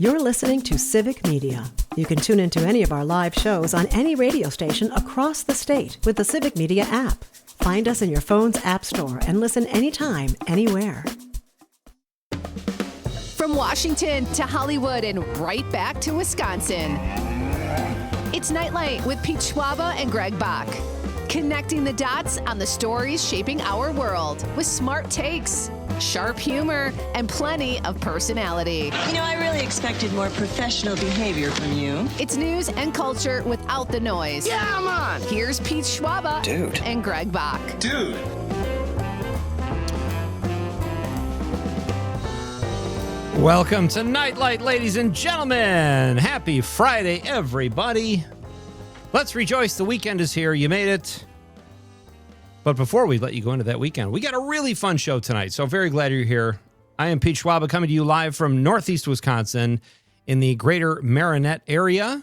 You're listening to Civic Media. You can tune into any of our live shows on any radio station across the state with the Civic Media app. Find us in your phone's app store and listen anytime, anywhere. From Washington to Hollywood and right back to Wisconsin. It's Nightlight with Pete Schwaba and Greg Bach. Connecting the dots on the stories shaping our world with smart takes, sharp humor, and plenty of personality. You know, I really expected more professional behavior from you. It's news and culture without the noise. Yeah, I'm on. Here's Pete Schwaba and Greg Bach. Dude. Welcome to Nightlight, ladies and gentlemen. Happy Friday, everybody. Let's rejoice. The weekend is here. You made it. But before we let you go into that weekend, we got a really fun show tonight. So very glad you're here. I am Pete Schwaba coming to you live from Northeast Wisconsin in the greater Marinette area.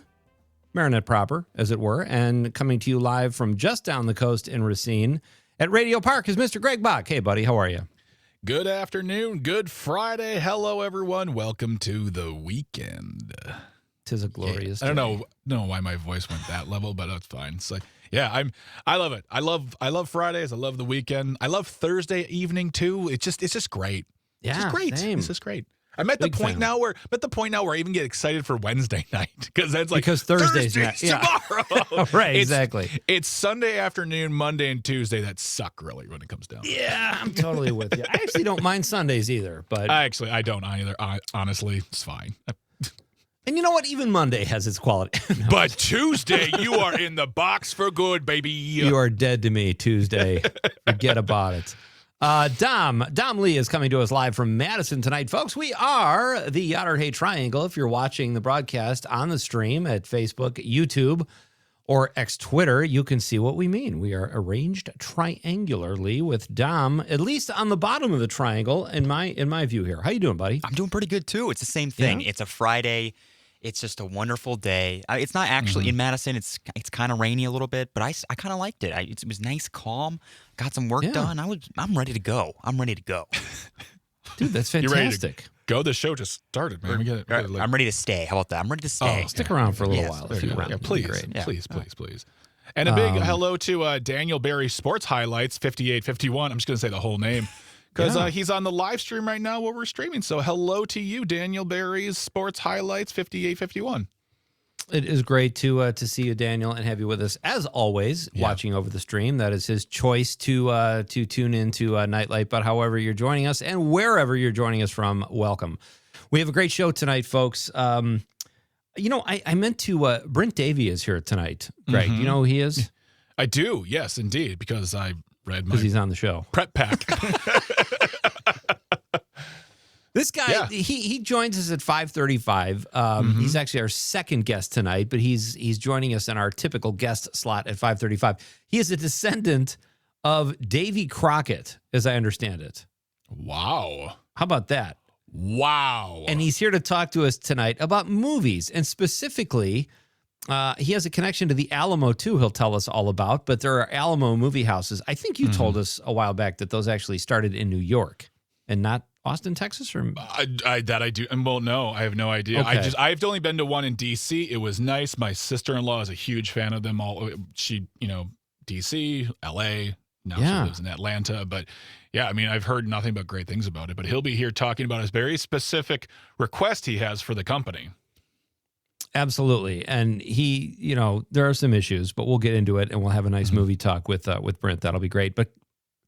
Marinette proper, as it were. And coming to you live from just down the coast in Racine at Radio Park is Mr. Greg Bach. Hey, buddy. How are you? Good afternoon. Good Friday. Hello, everyone. Welcome to the weekend. 'Tis a glorious day. I don't day. know why my voice went that level, but that's fine. It's like, yeah, I love it. I love Fridays. I love the weekend. I love Thursday evening too. It's just great. Yeah, it's just great. Same. It's just great. I'm at the point now where I even get excited for Wednesday night because that's like because Thursday's tomorrow. Right, exactly. It's Sunday afternoon, Monday and Tuesday that suck really when it comes down. Yeah, I'm totally with you. I actually don't mind Sundays either, but I don't either. Honestly, it's fine. And you know what? Even Monday has its quality. No. But Tuesday, you are in the box for good, baby. You are dead to me, Tuesday. Forget about it. Dom Lee is coming to us live from Madison tonight. Folks, we are the Yatter Hay Triangle. If you're watching the broadcast on the stream at Facebook, YouTube, or X Twitter, you can see what we mean. We are arranged triangularly with Dom, at least on the bottom of the triangle, in my view here. How you doing, buddy? I'm doing pretty good, too. It's the same thing. Yeah? It's a Friday. It's just a wonderful day. It's not actually in Madison. It's kind of rainy a little bit, but I kind of liked it. It was nice, calm. Got some work done. I'm ready to go. Dude, that's fantastic. You're ready to go. The show just started, man. I'm ready to stay. How about that? I'm ready to stay. Oh, stick around for a little while. If you want. Yeah, please. And a big hello to Daniel Barry Sports Highlights 5851. I'm just going to say the whole name. Because he's on the live stream right now while we're streaming. So hello to you, Daniel Barry's Sports Highlights 5851. It is great to see you, Daniel, and have you with us, as always, watching over the stream. That is his choice to tune into Nightlight. But however you're joining us and wherever you're joining us from, welcome. We have a great show tonight, folks. I meant to, Brint Davy is here tonight. Greg, you know who he is? I do, yes, indeed, because I read my... Because he's on the show. Prep pack. This guy, he joins us at 5:35. He's actually our second guest tonight, but he's joining us in our typical guest slot at 5:35. He is a descendant of Davy Crockett, as I understand it. Wow. How about that? Wow. And he's here to talk to us tonight about movies, and specifically, he has a connection to the Alamo, too, he'll tell us all about, but there are Alamo movie houses. I think you told us a while back that those actually started in New York and not Austin, Texas, or I do. Well, no, I have no idea. Okay. I've only been to one in DC. It was nice. My sister-in-law is a huge fan of them all. She, DC, LA. Now she lives in Atlanta. But yeah, I mean, I've heard nothing but great things about it. But he'll be here talking about his very specific request he has for the company. Absolutely. And he, there are some issues, but we'll get into it and we'll have a nice movie talk with Brint. That'll be great. But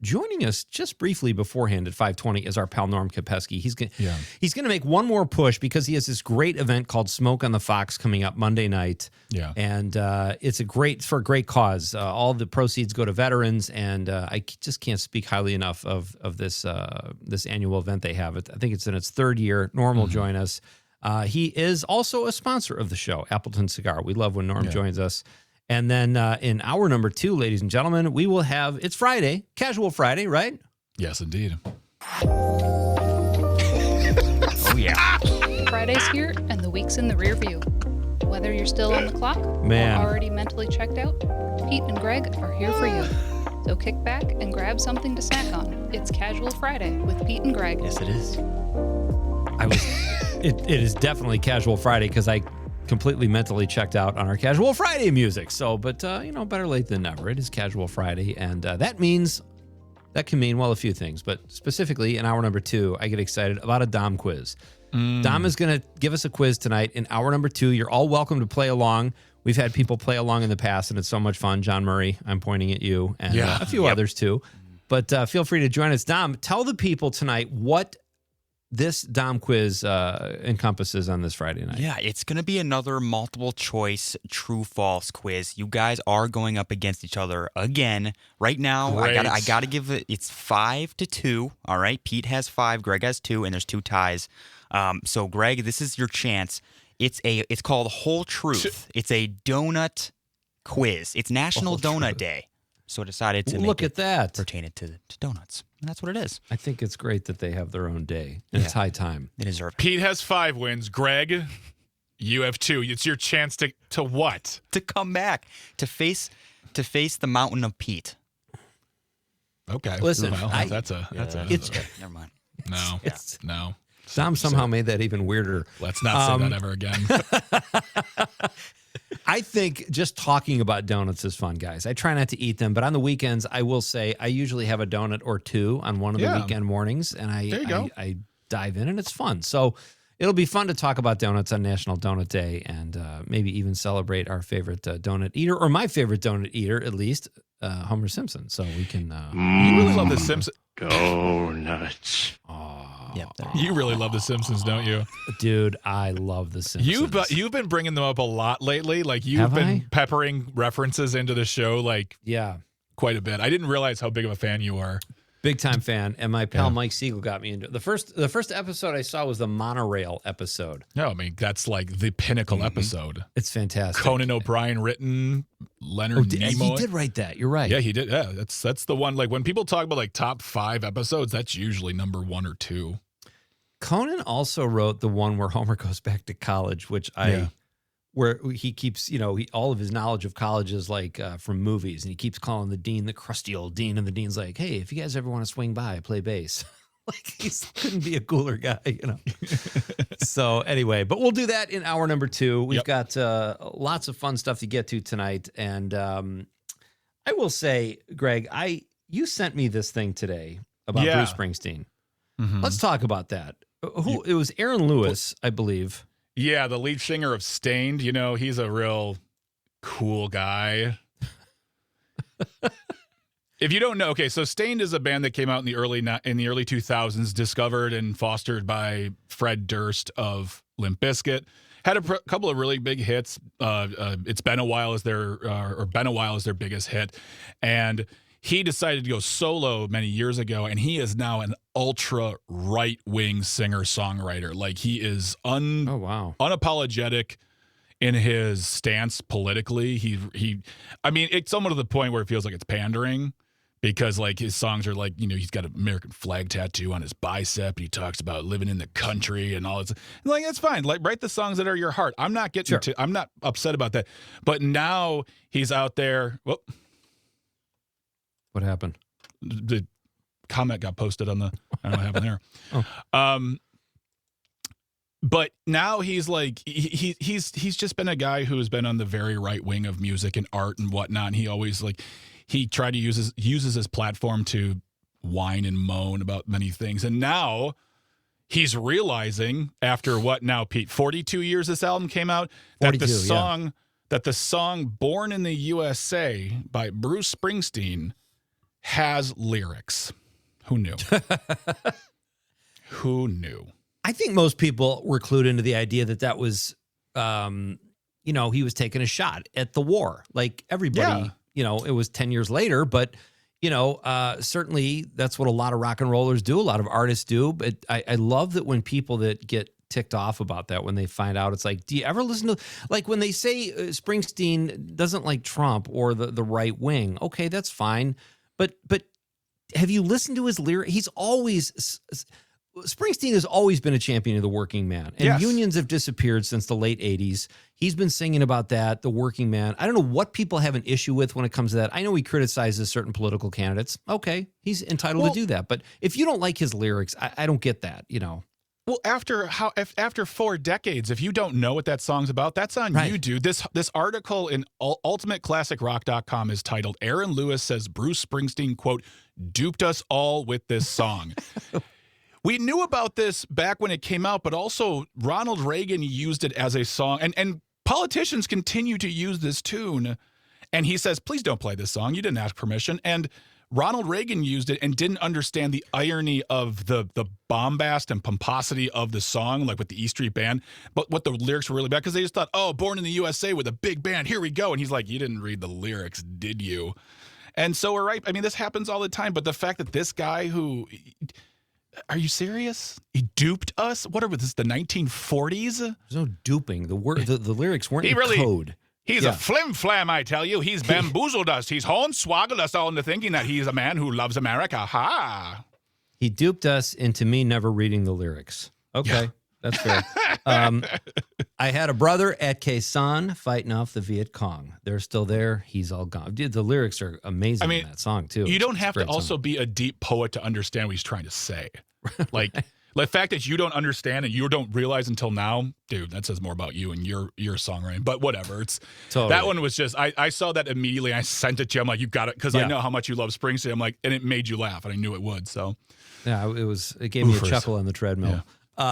joining us just briefly beforehand at 5:20 is our pal Norm Kopesky. He's going to make one more push because he has this great event called Smoke on the Fox coming up Monday night. Yeah, and it's for a great cause. All the proceeds go to veterans, and I just can't speak highly enough of this annual event they have. I think it's in its third year. Norm will join us. He is also a sponsor of the show, Appleton Cigar. We love when Norm joins us. And then in hour number 2, ladies and gentlemen, we will have, it's Friday, Casual Friday, right? Yes, indeed. Oh, yeah. Friday's here and the week's in the rear view. Whether you're still on the clock or already mentally checked out, Pete and Greg are here for you. So kick back and grab something to snack on. It's Casual Friday with Pete and Greg. Yes, it is. It is definitely Casual Friday because I completely mentally checked out on our Casual Friday music. So, but, better late than never. It is Casual Friday, and that can mean, well, a few things. But specifically, in hour number 2, I get excited about a Dom quiz. Dom is going to give us a quiz tonight in hour number 2. You're all welcome to play along. We've had people play along in the past, and it's so much fun. John Murray, I'm pointing at you, and a few others too. But feel free to join us. Dom, tell the people tonight what this Dom quiz encompasses on this Friday night. Yeah, it's going to be another multiple choice true-false quiz. You guys are going up against each other again. Right now, Great. I got to give it's 5-2. All right, Pete has 5, Greg has 2, and there's 2 ties. So Greg, this is your chance. It's called Whole Truth. It's a donut quiz. It's National Donut Day. So I decided to look at that. Pertain it to donuts. And that's what it is. I think it's great that they have their own day. And it's high time. They deserve it. Pete has 5 wins. Greg, you have 2. It's your chance to what? To come back. To face the mountain of Pete. Okay. Listen, well, Never mind. No. No. Dom somehow made that even weirder. Let's not say that ever again. I think just talking about donuts is fun, guys. I try not to eat them, but on the weekends, I will say I usually have a donut or 2 on one of the weekend mornings, and I dive in, and it's fun. So it'll be fun to talk about donuts on National Donut Day and maybe even celebrate our favorite donut eater, or my favorite donut eater, at least, Homer Simpson. So we can... You really love The Simpsons. Donuts. Yep, You really love The Simpsons, don't you? Dude, I love The Simpsons. You've been bringing them up a lot lately. Like you've been peppering references into the show, quite a bit. I didn't realize how big of a fan you are. Big time fan, and my pal Mike Siegel got me into it. The first episode I saw was the monorail episode. No, I mean that's like the pinnacle episode. It's fantastic. Conan O'Brien written, Leonard Nimoy. He did write that. You're right. Yeah, he did. Yeah, that's the one. Like when people talk about like top 5 episodes, that's usually number 1 or 2. Conan also wrote the one where Homer goes back to college, where he keeps, all of his knowledge of college is like from movies, and he keeps calling the dean the crusty old dean, and the dean's like, "Hey, if you guys ever want to swing by, play bass." Like he couldn't be a cooler guy, So anyway, but we'll do that in hour number 2. We've got lots of fun stuff to get to tonight, and I will say, Greg, you sent me this thing today about Bruce Springsteen. Mm-hmm. Let's talk about that. It was Aaron Lewis, I believe. Yeah, the lead singer of Stained. He's a real cool guy. If you don't know, okay, so Stained is a band that came out in the early 2000s, discovered and fostered by Fred Durst of Limp Bizkit. Had a couple of really big hits. It's Been a While is their biggest hit, and he decided to go solo many years ago, and he is now an ultra right-wing singer-songwriter. Like he is unapologetic in his stance politically. It's almost to the point where it feels like it's pandering, because like his songs are like, he's got an American flag tattoo on his bicep. And he talks about living in the country and all this. Like, it's fine. Like, write the songs that are your heart. I'm not I'm not upset about that. But now he's out there. Well, what happened? The comment got posted on I don't know what happened there. But now he's like, he's just been a guy who's been on the very right wing of music and art and whatnot. And he always he tried to uses his platform to whine and moan about many things. And now he's realizing, after what now, Pete, 42 years this album came out, that the song Born in the USA by Bruce Springsteen has lyrics. Who knew? Who knew? I think most people were clued into the idea that was, he was taking a shot at the war. Like everybody, it was 10 years later, but, certainly that's what a lot of rock and rollers do. A lot of artists do. But I love that when people that get ticked off about that, when they find out, it's like, do you ever listen to, like when they say Springsteen doesn't like Trump or the right wing? Okay, that's fine. But have you listened to his lyrics? Springsteen has always been a champion of the working man, and unions have disappeared since the late 80s. He's been singing about that, the working man. I don't know what people have an issue with when it comes to that. I know he criticizes certain political candidates. Okay, he's entitled to do that. But if you don't like his lyrics, I don't get that, Well, after 4 decades, if you don't know what that song's about, that's on you, dude. This article in UltimateClassicRock.com is titled "Aaron Lewis Says Bruce Springsteen, quote, duped us all with this song." We knew about this back when it came out, but also Ronald Reagan used it as a song, and politicians continue to use this tune. And he says, please don't play this song. You didn't ask permission. And Ronald Reagan used it and didn't understand the irony of the bombast and pomposity of the song, like with the E Street Band, but what the lyrics were really bad, because they just thought, oh, born in the USA with a big band, here we go. And he's like, you didn't read the lyrics, did you? And so we're right. I mean, this happens all the time, but the fact that this guy who, are you serious? He duped us? What are this, the 1940s? There's no duping. The lyrics weren't in code. He's a flim-flam, I tell you. He's bamboozled us. He's hornswoggled us all into thinking that he's a man who loves America. Ha! He duped us into me never reading the lyrics. Okay, that's fair. I had a brother at Khe Sanh fighting off the Viet Cong. They're still there. He's all gone. Dude, the lyrics are amazing in that song, too. You don't have to also be a deep poet to understand what he's trying to say. Like... The fact that you don't understand and you don't realize until now, dude, that says more about you and your songwriting. But whatever. It's totally. That one was just, I saw that immediately. I sent it to you. I'm like, you got it. Because I know how much you love Springsteen. I'm like, and it made you laugh. And I knew it would. So, yeah, it gave me a chuckle on the treadmill. Yeah.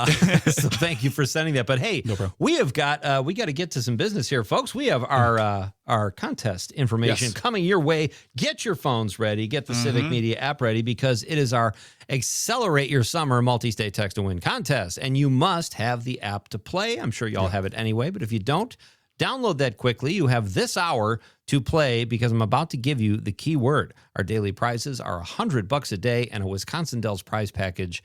So thank you for sending that. But hey, we got to get to some business here, folks. We have our contest information coming your way. Get your phones ready. Get the Civic Media app ready, because it is our Accelerate Your Summer multi-state text to win contest. And you must have the app to play. I'm sure you all have it anyway, but if you don't, download that quickly. You have this hour to play, because I'm about to give you the key word. Our daily prizes are $100 a day and a Wisconsin Dells prize package.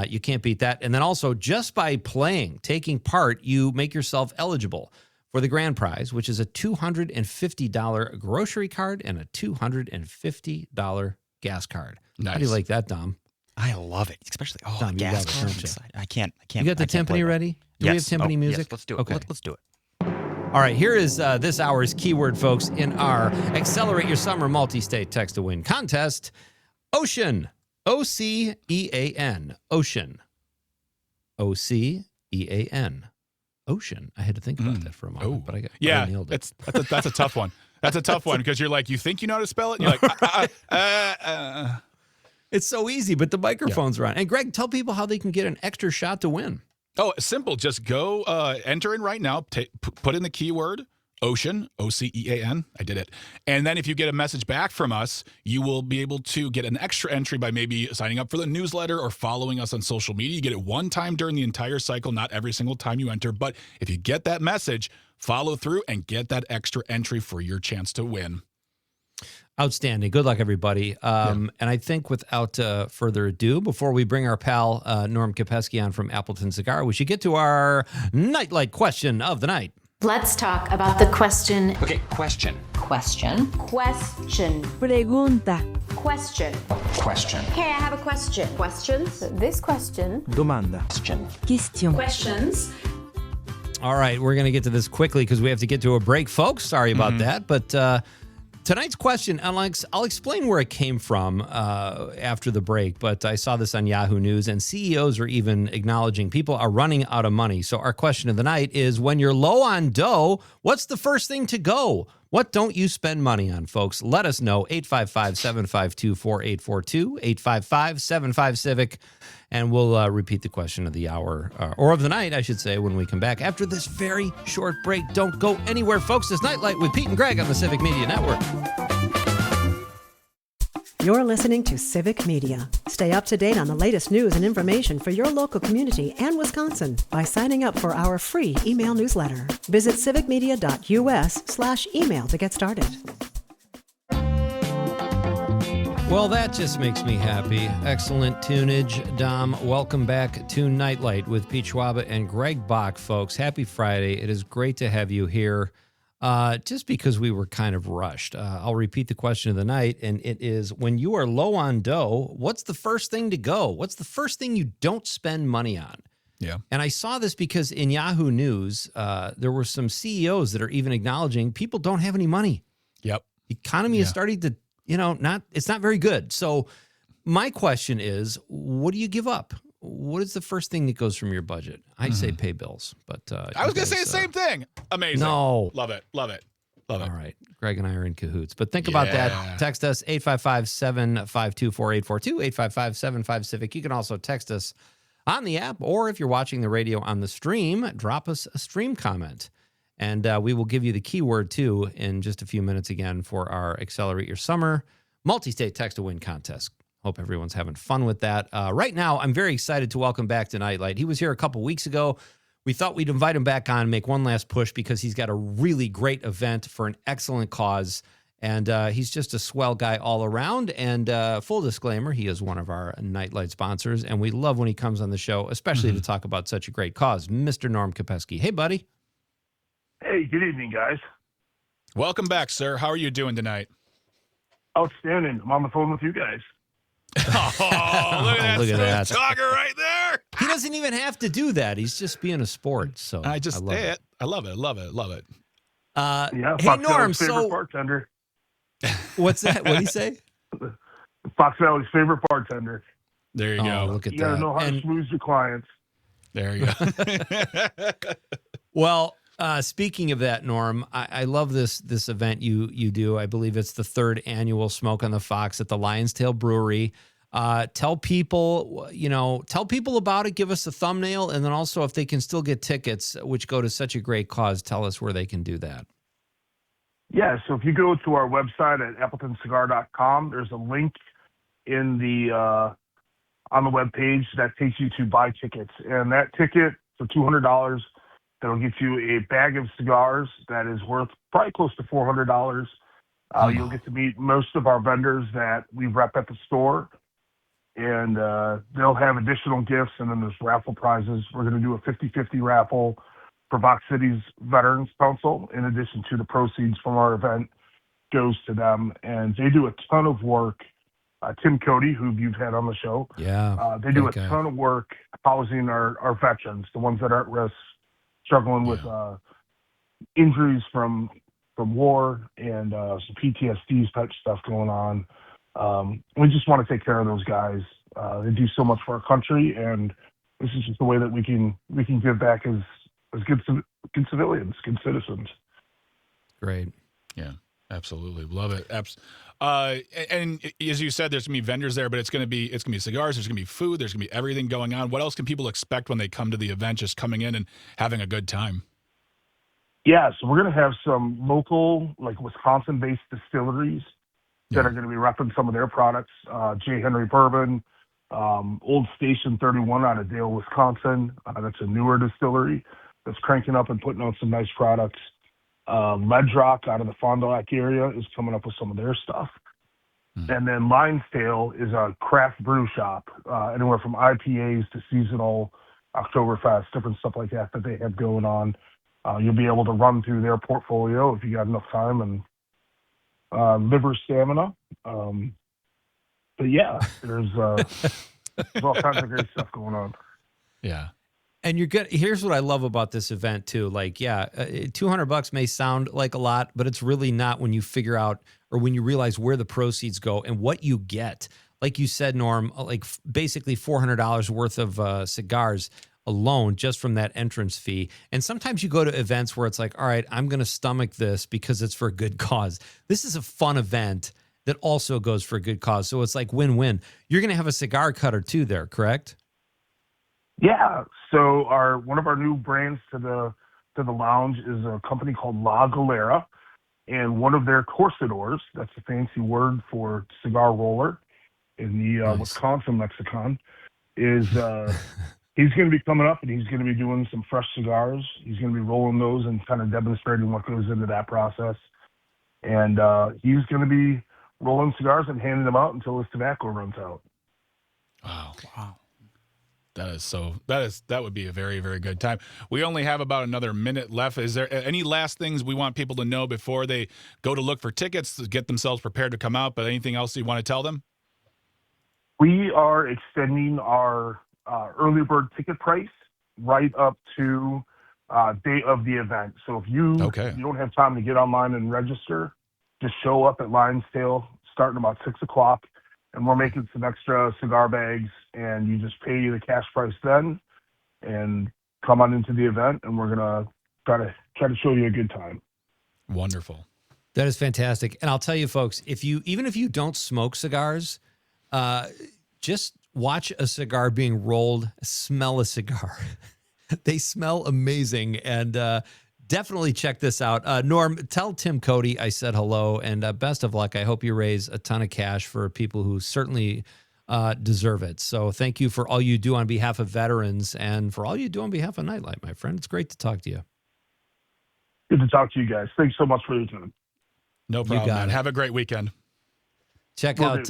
You can't beat that. And then also, just by taking part, you make yourself eligible for the grand prize, which is a $250 grocery card and a $250 gas card. Nice. How do you like that, Dom? I love it, especially Dom, the gas card. I can't. You got the timpani ready? Do we have timpani music? Yes, let's do it. Okay. Let's do it. All right, here is this hour's keyword, folks, in our Accelerate Your Summer multi-state text to win contest. Ocean. O-C-E-A-N. Ocean. O-C-E-A-N. Ocean. I had to think about that for a moment, but I nailed it. That's a tough one. That's a tough one, because you're like, you think you know how to spell it, and you're like, It's so easy, but the microphones are on. And Greg, tell people how they can get an extra shot to win. Oh, simple. Just go enter in right now. Put in the keyword Ocean, O-C-E-A-N. I did it. And then if you get a message back from us, you will be able to get an extra entry by maybe signing up for the newsletter or following us on social media. You get it one time during the entire cycle, not every single time you enter. But if you get that message, follow through and get that extra entry for your chance to win. Outstanding. Good luck, everybody. And I think without further ado, before we bring our pal Norm Kopeski on from Appleton Cigar, we should get to our Nightlight question of the night. Let's talk about the question. Okay, question. Question. Pregunta. Question. Hey, I have a question. Questions? This question. Domanda. Question. Questions. All right, we're going to get to this quickly because we have to get to a break, folks. Sorry about that. But tonight's question, I'll explain where it came from after the break, but I saw this on Yahoo News, and CEOs are even acknowledging people are running out of money. So our question of the night is, when you're low on dough, what's the first thing to go? What don't you spend money on, folks? Let us know. 855-752-4842, 855-75-CIVIC, and we'll repeat the question of the hour, or of the night, I should say, when we come back after this very short break. Don't go anywhere, folks. It's Nightlight with Pete and Greg on the Civic Media Network. You're listening to Civic Media. Stay up to date on the latest news and information for your local community and Wisconsin by signing up for our free email newsletter. Visit civicmedia.us/email to get started. Well, that just makes me happy. Excellent tunage, Dom. Welcome back to Nightlight with Pete Schwaba and Greg Bach, folks. Happy Friday. It is great to have you here. Just because we were kind of rushed. I'll repeat the question of the night, and it is, when you are low on dough, what's the first thing to go? What's the first thing you don't spend money on? Yeah. And I saw this because in Yahoo News, there were some CEOs that are even acknowledging people don't have any money. Yep. The economy is starting to, it's not very good. So my question is, what do you give up? what is the first thing that goes from your budget? I'd say pay bills, but I was going to say the same thing. Amazing. No. Love it. Love it. Love it. All right. Greg and I are in cahoots. But think about that. Text us 855-752-4842, 855-75-CIVIC. You can also text us on the app, or if you're watching the radio on the stream, drop us a stream comment. And we will give you the keyword, too, in just a few minutes again for our Accelerate Your Summer multi-state text-to-win contest. Hope everyone's having fun with that. Right now, I'm very excited to welcome back to Nightlight. He was here a couple weeks ago. We thought we'd invite him back on, make one last push because he's got a really great event for an excellent cause. And he's just a swell guy all around. And full disclaimer, he is one of our Nightlight sponsors. And we love when he comes on the show, especially to talk about such a great cause. Mr. Norm Kopeski. Hey, buddy. Hey, good evening, guys. Welcome back, sir. How are you doing tonight? Outstanding. I'm on the phone with you guys. Oh, look at that talker right there. He doesn't even have to do that. He's just being a sport. So I love it. I love it. Love it. Love it. Yeah, hey, Fox Norm, Valley's favorite bartender. What's that? What did he say? Fox Valley's favorite bartender. There you go. Look at you got to know how to smooth your clients. There you go. Well, speaking of that, Norm, I love this event you do. I believe it's the 3rd annual Smoke on the Fox at the Lion's Tail Brewery. Tell people about it. Give us a thumbnail, and then also if they can still get tickets, which go to such a great cause, tell us where they can do that. Yeah, so if you go to our website at appletoncigar.com, there's a link in the on the webpage that takes you to buy tickets, and that ticket for $200. That'll get you a bag of cigars that is worth probably close to $400. You'll get to meet most of our vendors that we rep at the store, and they'll have additional gifts, and then there's raffle prizes. We're going to do a 50-50 raffle for Vox City's Veterans Council, in addition to the proceeds from our event goes to them, and they do a ton of work. Tim Cody, who you've had on the show, they do a ton of work housing our veterans, the ones that are at risk, struggling with injuries from war and some PTSD type stuff going on. We just want to take care of those guys. They do so much for our country, and this is just the way that we can give back as good civilians, good citizens. Great. Yeah, absolutely. Love it. And as you said, there's going to be vendors there, but it's going to be cigars. There's going to be food. There's going to be everything going on. What else can people expect when they come to the event, just coming in and having a good time? Yeah, so we're going to have some local, like Wisconsin-based distilleries that are going to be repping some of their products. J. Henry Bourbon, Old Station 31 out of Dale, Wisconsin. That's a newer distillery that's cranking up and putting out some nice products. Ledge Rock out of the Fond du Lac area is coming up with some of their stuff. And then Lion's Tail is a craft brew shop, anywhere from IPAs to seasonal Oktoberfest, different stuff like that they have going on. You'll be able to run through their portfolio if you got enough time and liver stamina. But yeah, there's all kinds of great stuff going on. Yeah. And you're good. Here's what I love about this event too. Like, $200 may sound like a lot, but it's really not when you figure out or when you realize where the proceeds go and what you get. Like you said, Norm, like basically $400 worth of cigars alone just from that entrance fee. And sometimes you go to events where it's like, all right, I'm going to stomach this because it's for a good cause. This is a fun event that also goes for a good cause. So it's like win-win. You're going to have a cigar cutter too there, correct? Yeah. So one of our new brands to the lounge is a company called La Galera, and one of their corsadors, that's a fancy word for cigar roller in the Wisconsin lexicon, is he's going to be coming up and he's going to be doing some fresh cigars. He's going to be rolling those and kind of demonstrating what goes into that process. And he's going to be rolling cigars and handing them out until his tobacco runs out. Wow. That would be a very, very good time. We only have about another minute left. Is there any last things we want people to know before they go to look for tickets to get themselves prepared to come out? But anything else you want to tell them? We are extending our early bird ticket price right up to day of the event. So if you don't have time to get online and register, just show up at Lion's Tail starting about 6 o'clock. and we're making some extra cigar bags, and you just pay the cash price then, and come on into the event, and we're gonna try to show you a good time. Wonderful. That is fantastic. And I'll tell you, folks, even if you don't smoke cigars, just watch a cigar being rolled, smell a cigar. They smell amazing. And definitely check this out. Norm, tell Tim Cody I said hello, and best of luck. I hope you raise a ton of cash for people who certainly deserve it. So thank you for all you do on behalf of veterans and for all you do on behalf of Nightlight, my friend. It's great to talk to you. Good to talk to you guys. Thanks so much for your time. No problem, man. Have a great weekend. Check out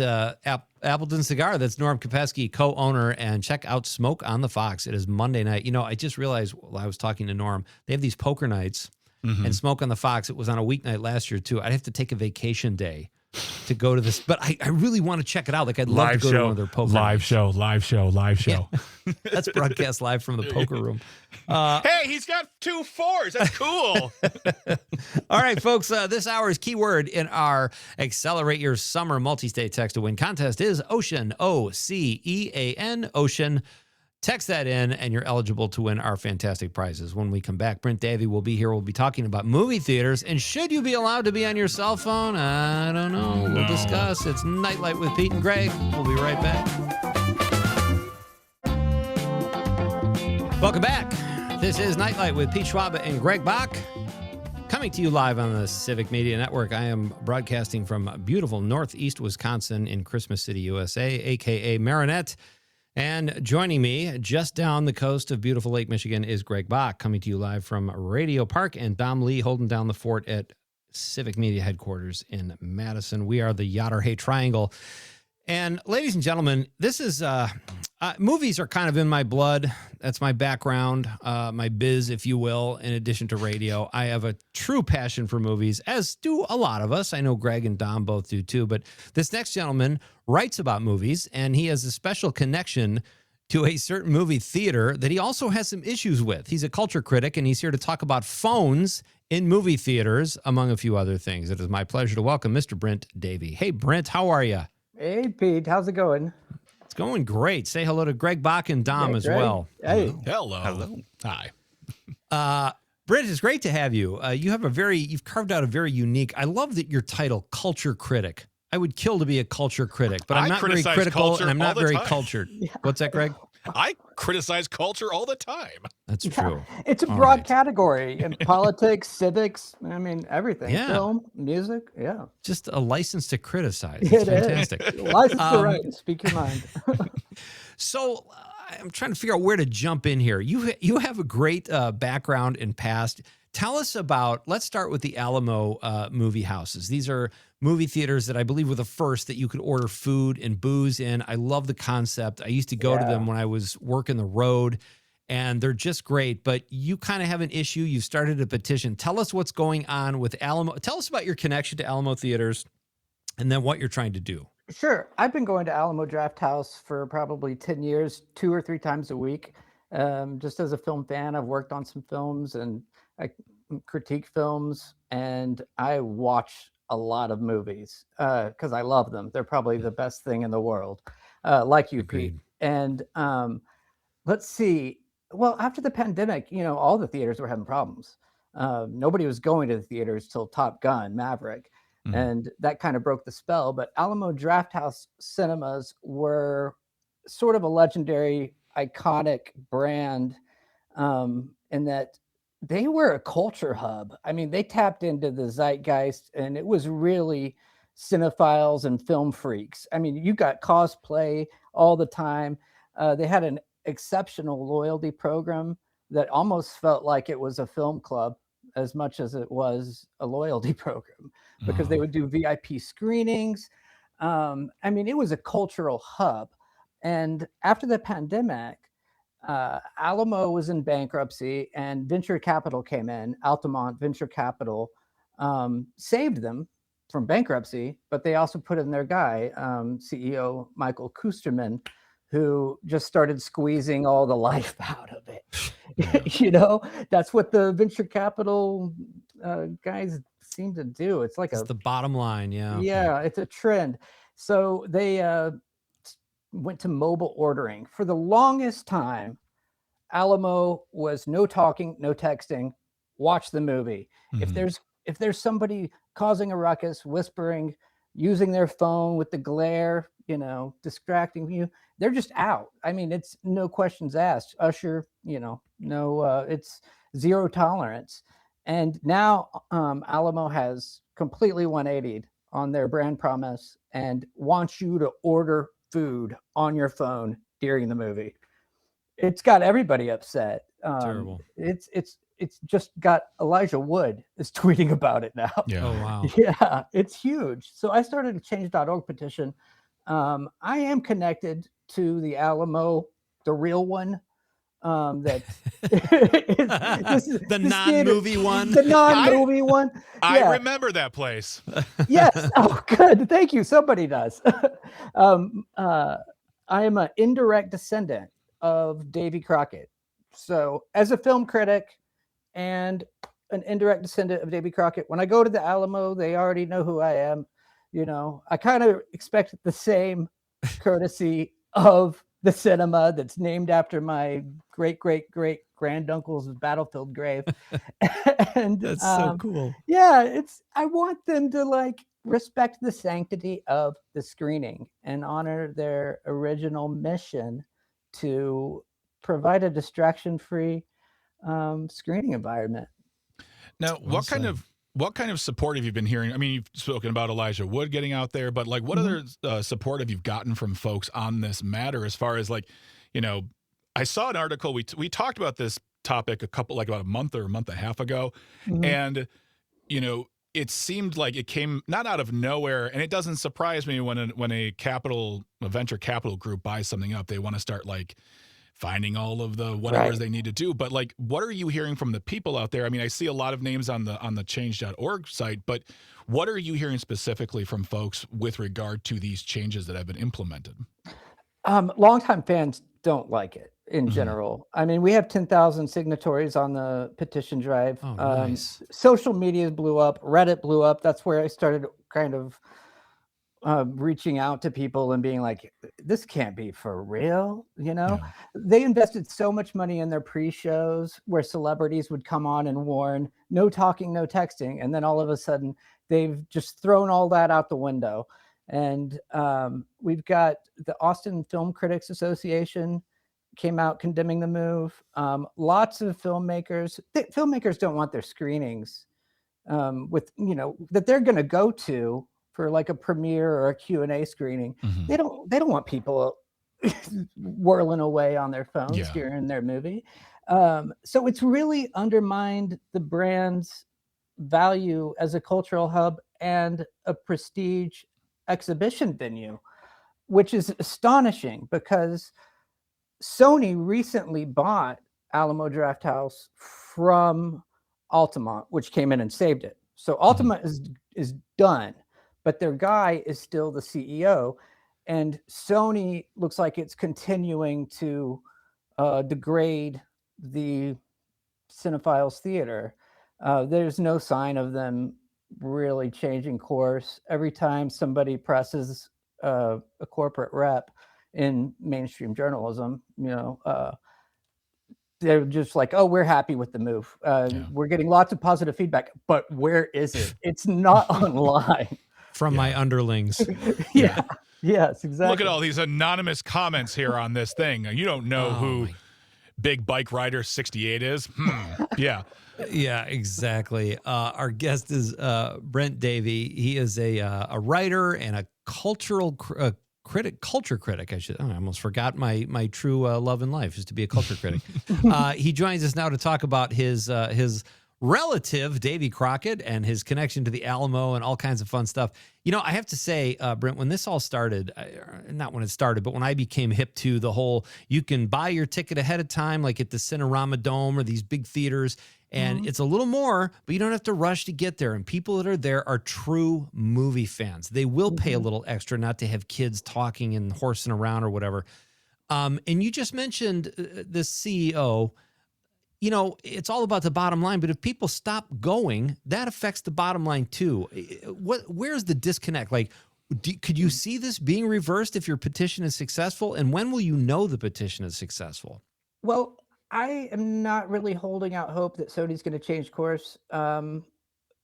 Appleton Cigar. That's Norm Kopesky, co-owner, and check out Smoke on the Fox. It is Monday night. You know, I just realized while I was talking to Norm, they have these poker nights and Smoke on the Fox. It was on a weeknight last year, too. I'd have to take a vacation day to go to this, but I really want to check it out. Like, I'd love to go to one of their poker nights. Live show. Yeah. That's broadcast live from the poker room. Hey, he's got 2 4s. That's cool. All right, folks, this hour's keyword in our Accelerate Your Summer multi-state text to win contest is Ocean, O-C-E-A-N, Ocean. Text that in, and you're eligible to win our fantastic prizes. When we come back, Brint Davy will be here. We'll be talking about movie theaters. And should you be allowed to be on your cell phone? I don't know. We'll discuss. It's Nightlight with Pete and Greg. We'll be right back. Welcome back. This is Nightlight with Pete Schwaba and Greg Bach. Coming to you live on the Civic Media Network. I am broadcasting from beautiful Northeast Wisconsin in Christmas City, USA, a.k.a. Marinette. And joining me just down the coast of beautiful Lake Michigan is Greg Bach, coming to you live from Radio Park, and Dom Lee holding down the fort at Civic Media headquarters in Madison. We are the Yatter Hay Triangle. And ladies and gentlemen, this is movies are kind of in my blood. That's my background, my biz, if you will, in addition to radio. I have a true passion for movies, as do a lot of us. I know Greg and Dom both do too. But this next gentleman writes about movies, and he has a special connection to a certain movie theater that he also has some issues with. He's a culture critic, and he's here to talk about phones in movie theaters, among a few other things. It is my pleasure to welcome Mr. Brint Davy. Hey, Brint, how are you? Hey, Pete. How's it going? It's going great. Say hello to Greg Bach and Dom as Greg. well. Hey. Hello. Hi. Brent, it's great to have you. You've carved out a very unique, I love that your title, culture critic. I would kill to be a culture critic, but I'm not very critical and I'm not very cultured. Yeah. What's that, Greg? I criticize culture all the time. That's true. It's a broad category in politics, civics, I mean, everything. Yeah. Film, music, yeah. Just a license to criticize. It's fantastic. License to write, speak your mind. So I'm trying to figure out where to jump in here. You have a great background in past. Tell us about, let's start with the Alamo movie houses. These are movie theaters that I believe were the first that you could order food and booze in. I love the concept. I used to go to them when I was working the road, and they're just great. But you kind of have an issue. You started a petition. Tell us what's going on with Alamo. Tell us about your connection to Alamo Theaters and then what you're trying to do. Sure. I've been going to Alamo Drafthouse for probably 10 years, 2 or 3 times a week. Just as a film fan, I've worked on some films and I critique films, and I watch a lot of movies because I love them. They're probably the best thing in the world, like you, Agreed. Pete. And let's see. Well, after the pandemic, all the theaters were having problems. Nobody was going to the theaters till Top Gun, Maverick. Mm-hmm. And that kind of broke the spell. But Alamo Drafthouse cinemas were sort of a legendary, iconic brand in that they were a culture hub. I mean, they tapped into the zeitgeist, and it was really cinephiles and film freaks. I mean, you got cosplay all the time. They had an exceptional loyalty program that almost felt like it was a film club as much as it was a loyalty program, because they would do VIP screenings. I mean, it was a cultural hub. And after the pandemic, Alamo was in bankruptcy and venture capital came in. Altamont Venture Capital saved them from bankruptcy, but they also put in their guy, CEO Michael Kusterman, who just started squeezing all the life out of it. That's what the venture capital guys seem to do. It's like the bottom line. Yeah. Yeah, it's a trend. So they went to mobile ordering. For the longest time, Alamo was no talking, no texting, watch the movie. Mm-hmm. If there's somebody causing a ruckus, whispering, using their phone with the glare, distracting you, they're just out. I mean, it's no questions asked. Usher, it's zero tolerance. And now Alamo has completely 180'd on their brand promise and wants you to order food on your phone during the movie. It's got everybody upset. Terrible. It's just got Elijah Wood is tweeting about it now. Yeah. Oh, wow. Yeah, it's huge. So I started a change.org petition. I am connected to the Alamo, the real one. The non-movie one. The non-movie one. I remember that place. Yes. Oh, good. Thank you. Somebody does. I am an indirect descendant of Davy Crockett. So as a film critic and an indirect descendant of Davy Crockett, when I go to the Alamo, they already know who I am. I kind of expect the same courtesy of the cinema that's named after my great granduncle's battlefield grave. And that's so cool. Yeah, I want them to respect the sanctity of the screening and honor their original mission to provide a distraction-free screening environment. Now, what kind of support have you been hearing? I mean, you've spoken about Elijah Wood getting out there, but what other support have you gotten from folks on this matter? As far as I saw an article. We talked about this topic about a month or a month and a half ago, and it seemed like it came not out of nowhere, and it doesn't surprise me when a venture capital group buys something up, they want to start finding all of the whatever they need to do. But what are you hearing from the people out there? I mean, I see a lot of names on the change.org site, but what are you hearing specifically from folks with regard to these changes that have been implemented? Longtime fans don't like it in general. I mean, we have 10,000 signatories on the petition drive. Oh, nice. Social media blew up. Reddit blew up. That's where I started kind of reaching out to people and being like, this can't be for real. They invested so much money in their pre-shows where celebrities would come on and warn, no talking, no texting. And then all of a sudden they've just thrown all that out the window. And we've got the Austin Film Critics Association came out condemning the move. Lots of filmmakers don't want their screenings that they're going to go to for a premiere or a Q&A screening. They don't want people whirling away on their phones during their movie. So it's really undermined the brand's value as a cultural hub and a prestige exhibition venue, which is astonishing because Sony recently bought Alamo Drafthouse from Altamont, which came in and saved it. So Altamont is done, but their guy is still the CEO, and Sony looks like it's continuing to degrade the Cinephiles Theater. There's no sign of them really changing course. Every time somebody presses a corporate rep in mainstream journalism, they're just like, oh, we're happy with the move. We're getting lots of positive feedback, but where is it? It's not online. From my underlings. Yes, exactly. Look at all these anonymous comments here on this thing. You don't know who Big Bike Rider 68 is. Yeah. Yeah, exactly. Our guest is Brint Davy. He is a writer and a culture critic. I almost forgot my true love in life is to be a culture critic. He joins us now to talk about his relative, Davy Crockett, and his connection to the Alamo and all kinds of fun stuff. I have to say, Brint, when this all started, not when it started, but when I became hip to the whole, you can buy your ticket ahead of time, like at the Cinerama Dome or these big theaters, and it's a little more, but you don't have to rush to get there. And people that are there are true movie fans. They will pay a little extra not to have kids talking and horsing around or whatever. And you just mentioned this CEO. It's all about the bottom line, but if people stop going, that affects the bottom line too. Where's the disconnect? Could you see this being reversed if your petition is successful? And when will you know the petition is successful? Well, I am not really holding out hope that Sony's going to change course.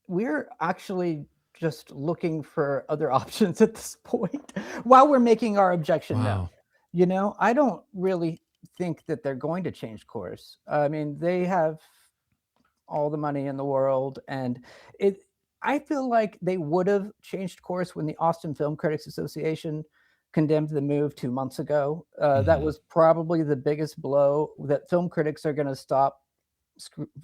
We're actually just looking for other options at this point while we're making our objection known. You know, I don't really think that they're going to change course. I mean, they have all the money in the world, and I feel like they would have changed course when the Austin Film Critics Association condemned the move 2 months ago. That was probably the biggest blow, that film critics are going to stop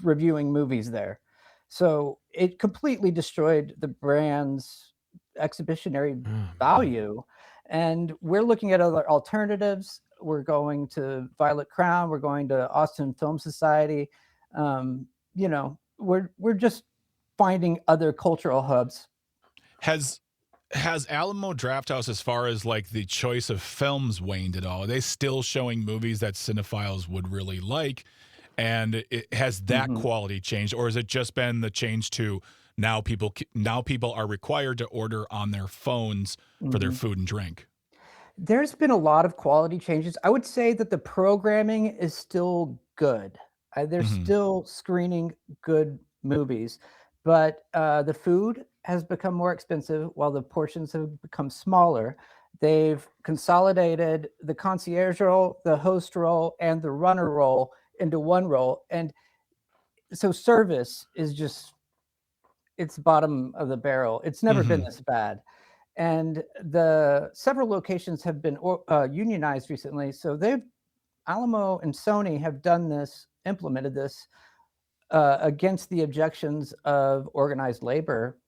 reviewing movies there. So it completely destroyed the brand's exhibitionary value. And we're looking at other alternatives. We're going to Violet Crown. We're going to Austin Film Society. You know, we're just finding other cultural hubs. Has Alamo Drafthouse, as far as like the choice of films, waned at all? Are they still showing movies that cinephiles would really like? And has that quality changed, or has it just been the change to now people are required to order on their phones for their food and drink? There's been a lot of quality changes. I would say that the programming is still good. They're still screening good movies, but the food has become more expensive while the portions have become smaller. They've consolidated the concierge role, the host role, and the runner role into one role. And so service is just, it's bottom of the barrel. It's never been this bad. And the several locations have been unionized recently. So Alamo and Sony have done this, implemented this against the objections of organized labor.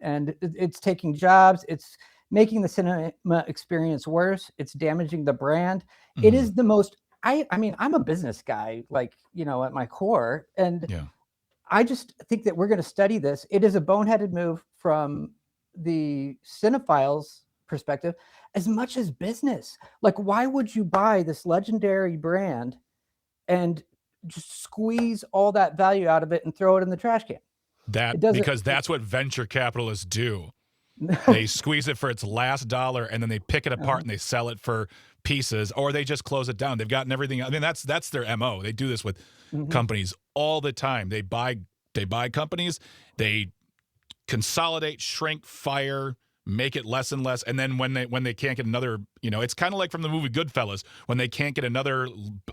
And it's taking jobs. It's making the cinema experience worse. It's damaging the brand. It is the most, I mean, I'm a business guy, like, you know, at my core. And I just think that we're going to study this. It is a boneheaded move from the cinephiles' perspective as much as business. Like, why would you buy this legendary brand and just squeeze all that value out of it and throw it in the trash can? Because that's what venture capitalists do. They squeeze it for its last dollar, and then they pick it apart and they sell it for pieces, or they just close it down. They've gotten everything. I mean, that's their MO. They do this with companies all the time. They buy companies, they consolidate, shrink, fire, make it less and less, and then when they can't get another, you know, it's kind of like from the movie Goodfellas, when they can't get another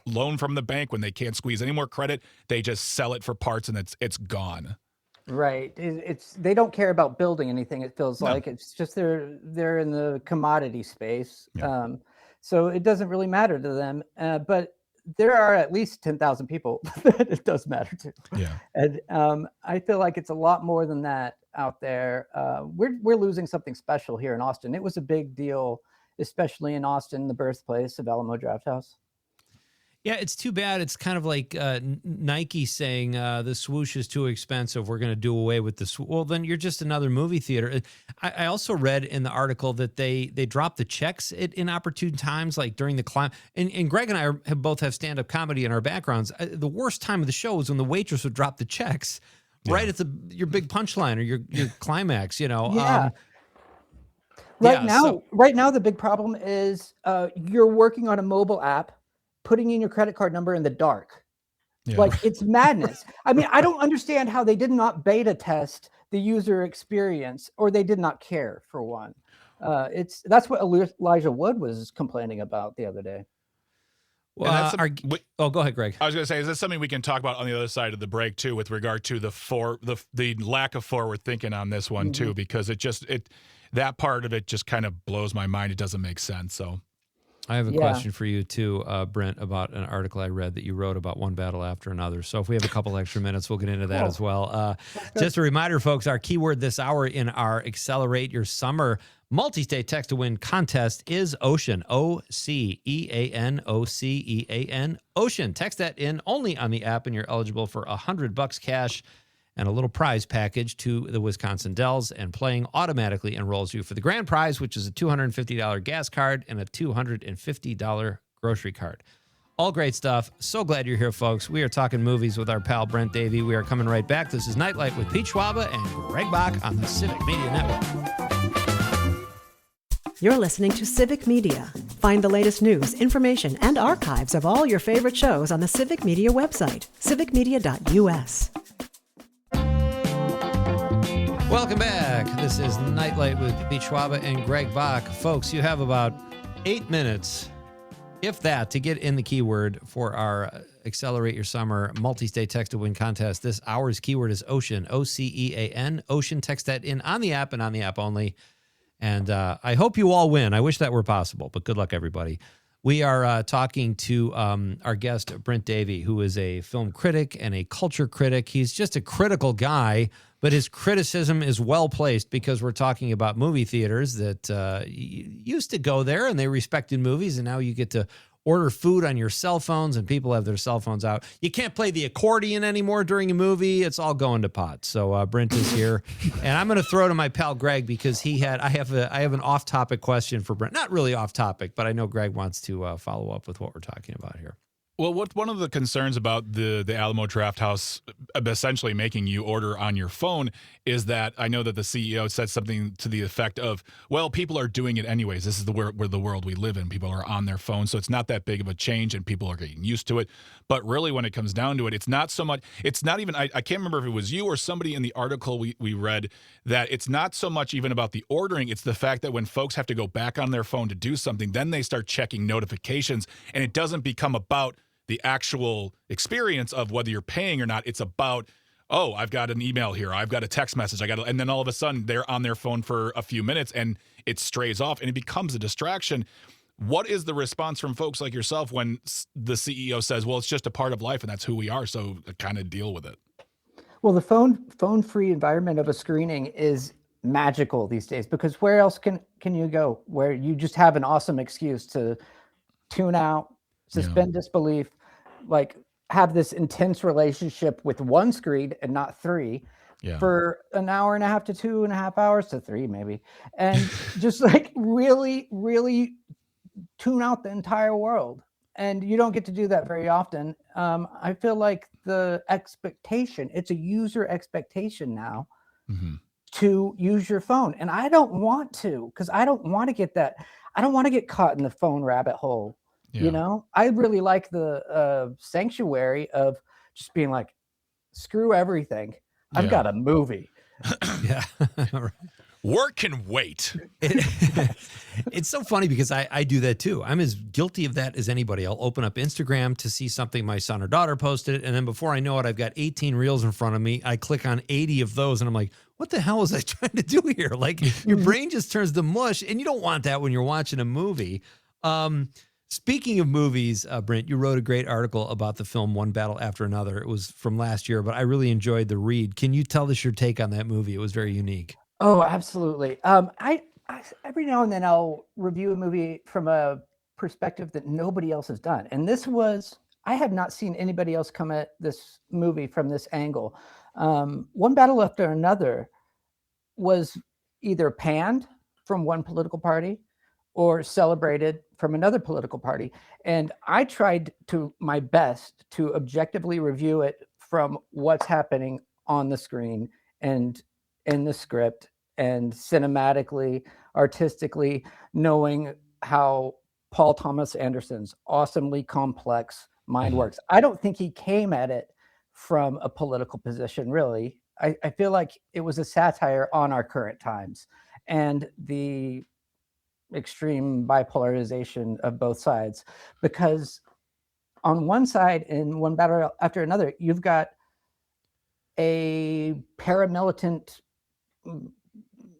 loan from the bank, when they can't squeeze any more credit, they just sell it for parts and it's gone. Right. It's they don't care about building anything. It feels like it's just they're in the commodity space. So it doesn't really matter to them. But there are at least 10,000 people that it does matter to. Yeah. And I feel like it's a lot more than that out there. We're losing something special here in Austin. It was a big deal, especially in Austin, the birthplace of Alamo Drafthouse. Yeah, it's too bad. It's kind of like Nike saying the swoosh is too expensive. We're going to do away with the swoosh. Well, then you're just another movie theater. I also read in the article that they dropped the checks at inopportune times, like during the climb. And Greg and I both have stand-up comedy in our backgrounds. The worst time of the show is when the waitress would drop the checks right at your big punchline or your climax. You know. Yeah. Right now, the big problem is you're working on a mobile app, putting in your credit card number in the dark. Like, it's madness. I mean, I don't understand how they did not beta test the user experience, or they did not care, for one. That's what Elijah Wood was complaining about the other day. Well, go ahead, Greg. I was going to say, is this something we can talk about on the other side of the break too, with regard to the lack of forward thinking on this one too, because that part of it just kind of blows my mind. It doesn't make sense. So I have a question for you too, Brent, about an article I read that you wrote about one battle after another. So if we have a couple extra minutes, we'll get into that as well. Just a reminder, folks, our keyword this hour in our Accelerate Your Summer multi-state text-to-win contest is Ocean, OCEAN, OCEAN, Ocean. Text that in only on the app, and you're eligible for $100 cash and a little prize package to the Wisconsin Dells, and playing automatically enrolls you for the grand prize, which is a $250 gas card and a $250 grocery card. All great stuff. So glad you're here, folks. We are talking movies with our pal Brent Davy. We are coming right back. This is Nightlight with Pete Schwaba and Greg Bach on the Civic Media Network. You're listening to Civic Media. Find the latest news, information, and archives of all your favorite shows on the Civic Media website, civicmedia.us. Welcome back. This is Nightlight with Pete Schwaba and Greg Bach. Folks, you have about 8 minutes, if that, to get in the keyword for our Accelerate Your Summer multi-state text to win contest. This hour's keyword is Ocean, O-C-E-A-N. Ocean, text that in on the app and on the app only. And I hope you all win. I wish that were possible, but good luck, everybody. We are talking to our guest, Brint Davy, who is a film critic and a culture critic. He's just a critical guy, but his criticism is well-placed because we're talking about movie theaters that used to go there and they respected movies, and now you get to order food on your cell phones and people have their cell phones out. You can't play the accordion anymore during a movie. It's all going to pot. So Brint is here, and I'm going to throw to my pal Greg because I have an off-topic question for Brint. Not really off-topic, but I know Greg wants to follow up with what we're talking about here. Well, one of the concerns about the Alamo Drafthouse essentially making you order on your phone is that I know that the CEO said something to the effect of, well, people are doing it anyways. This is the world we live in. People are on their phone, so it's not that big of a change and people are getting used to it. But really, when it comes down to it, it's not so much, it's not even, I can't remember if it was you or somebody in the article we read, that it's not so much even about the ordering. It's the fact that when folks have to go back on their phone to do something, then they start checking notifications, and it doesn't become about the actual experience of whether you're paying or not. It's about, oh, I've got an email here, I've got a text message, and then all of a sudden they're on their phone for a few minutes and it strays off and it becomes a distraction. What is the response from folks like yourself when the CEO says, well, it's just a part of life and that's who we are, so kind of deal with it? Well, the phone-free environment of a screening is magical these days, because where else can you go where you just have an awesome excuse to tune out, suspend disbelief, like have this intense relationship with one screen and not three for an hour and a half to 2.5 hours to 3 maybe. And just like really, really tune out the entire world. And you don't get to do that very often. I feel like the expectation, it's a user expectation now to use your phone. And I don't want to, because I don't want to get that. I don't want to get caught in the phone rabbit hole. You know, I really like the sanctuary of just being like, screw everything. I've got a movie. Work can wait. It's so funny because I do that too. I'm as guilty of that as anybody. I'll open up Instagram to see something my son or daughter posted, and then before I know it, I've got 18 reels in front of me. I click on 80 of those, and I'm like, what the hell was I trying to do here? Like, your brain just turns to mush, and you don't want that when you're watching a movie. Speaking of movies, Brint, you wrote a great article about the film One Battle After Another. It was from last year, but I really enjoyed the read. Can you tell us your take on that movie? It was very unique. Oh, absolutely. I every now and then I'll review a movie from a perspective that nobody else has done. And this was, I have not seen anybody else come at this movie from this angle. One Battle After Another was either panned from one political party or celebrated from another political party. And I tried to my best to objectively review it from what's happening on the screen and in the script and cinematically, artistically, knowing how Paul Thomas Anderson's awesomely complex mind works. I don't think he came at it from a political position, really. I feel like it was a satire on our current times and the extreme bipolarization of both sides, because on one side, in One Battle After Another, you've got a paramilitant,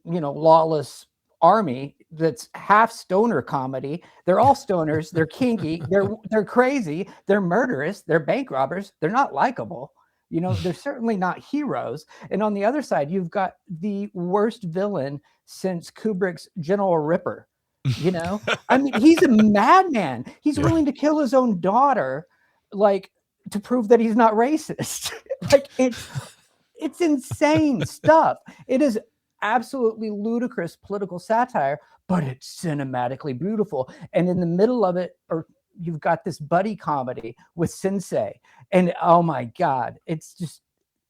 lawless army that's half stoner comedy. They're all stoners. They're kinky. They're crazy. They're murderous. They're bank robbers. They're not likable. They're certainly not heroes. And on the other side, you've got the worst villain since Kubrick's General Ripper. I mean, he's a madman. He's willing to kill his own daughter, like, to prove that he's not racist. Like, it's insane stuff. It is absolutely ludicrous political satire, but it's cinematically beautiful. And in the middle of it, you've got this buddy comedy with Sensei. And oh my God, it's just,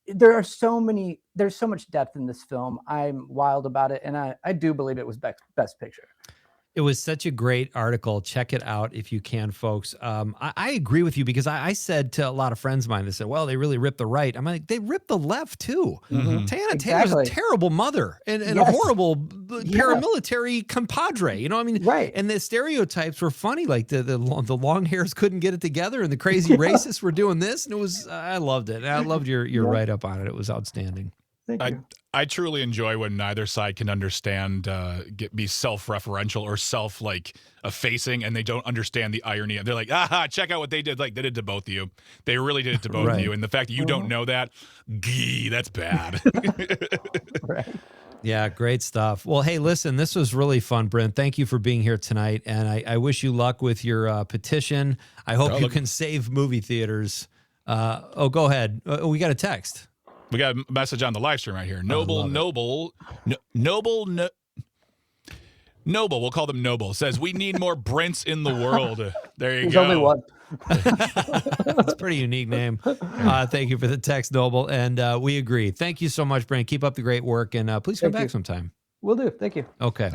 there's so much depth in this film. I'm wild about it. And I do believe it was best picture. It was such a great article. Check it out if you can, folks. I agree with you because I said to a lot of friends of mine, they said, well, they really ripped the right. I'm like, they ripped the left too. Mm-hmm. Teyana Taylor's a terrible mother and a horrible paramilitary compadre. You know, I mean, right. And the stereotypes were funny. Like the long hairs couldn't get it together and the crazy racists were doing this. And it was, I loved it. I loved your write-up on it. It was outstanding. Thank you. I truly enjoy when neither side can understand, be self-referential or effacing, and they don't understand the irony. They're like, check out what they did. Like, they did to both of you. They really did it to both of you. And the fact that you don't know that, that's bad. Right. Yeah, great stuff. Well, hey, listen, this was really fun, Brent. Thank you for being here tonight, and I wish you luck with your petition. I hope you can save movie theaters. Go ahead. We got a text. We got a message on the live stream right here. Noble, we'll call them Noble, says, we need more Brints in the world. There you go. There's only one. That's a pretty unique name. Thank you for the text, Noble, and we agree. Thank you so much, Brent. Keep up the great work, and please come back sometime. Will do. Thank you. Okay.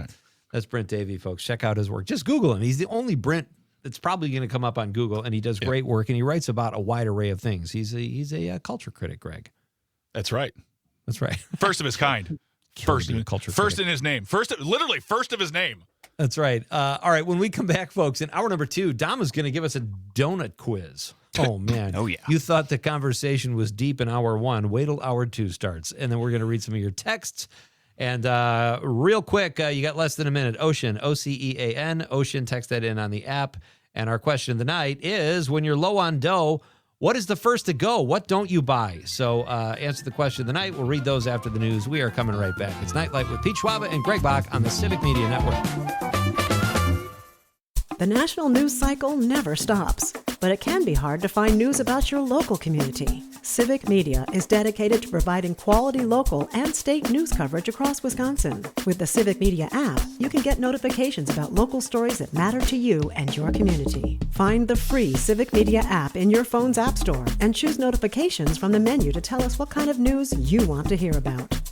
That's Brent Davy, folks. Check out his work. Just Google him. He's the only Brent that's probably going to come up on Google, and he does great work, and he writes about a wide array of things. He's a culture critic, Greg. That's right. That's right. First of his kind. First in his name. First of his name. That's right. All right. When we come back, folks, in hour number 2, Dom is going to give us a donut quiz. Oh, man. Oh, yeah. You thought the conversation was deep in hour 1. Wait till hour 2 starts. And then we're going to read some of your texts. And real quick, you got less than a minute. Ocean, Ocean. Ocean, text that in on the app. And our question of the night is, when you're low on dough, what is the first to go? What don't you buy? So answer the question of the night. We'll read those after the news. We are coming right back. It's Nightlight with Pete Schwaba and Greg Bach on the Civic Media Network. The national news cycle never stops, but it can be hard to find news about your local community. Civic Media is dedicated to providing quality local and state news coverage across Wisconsin. With the Civic Media app, you can get notifications about local stories that matter to you and your community. Find the free Civic Media app in your phone's app store and choose notifications from the menu to tell us what kind of news you want to hear about.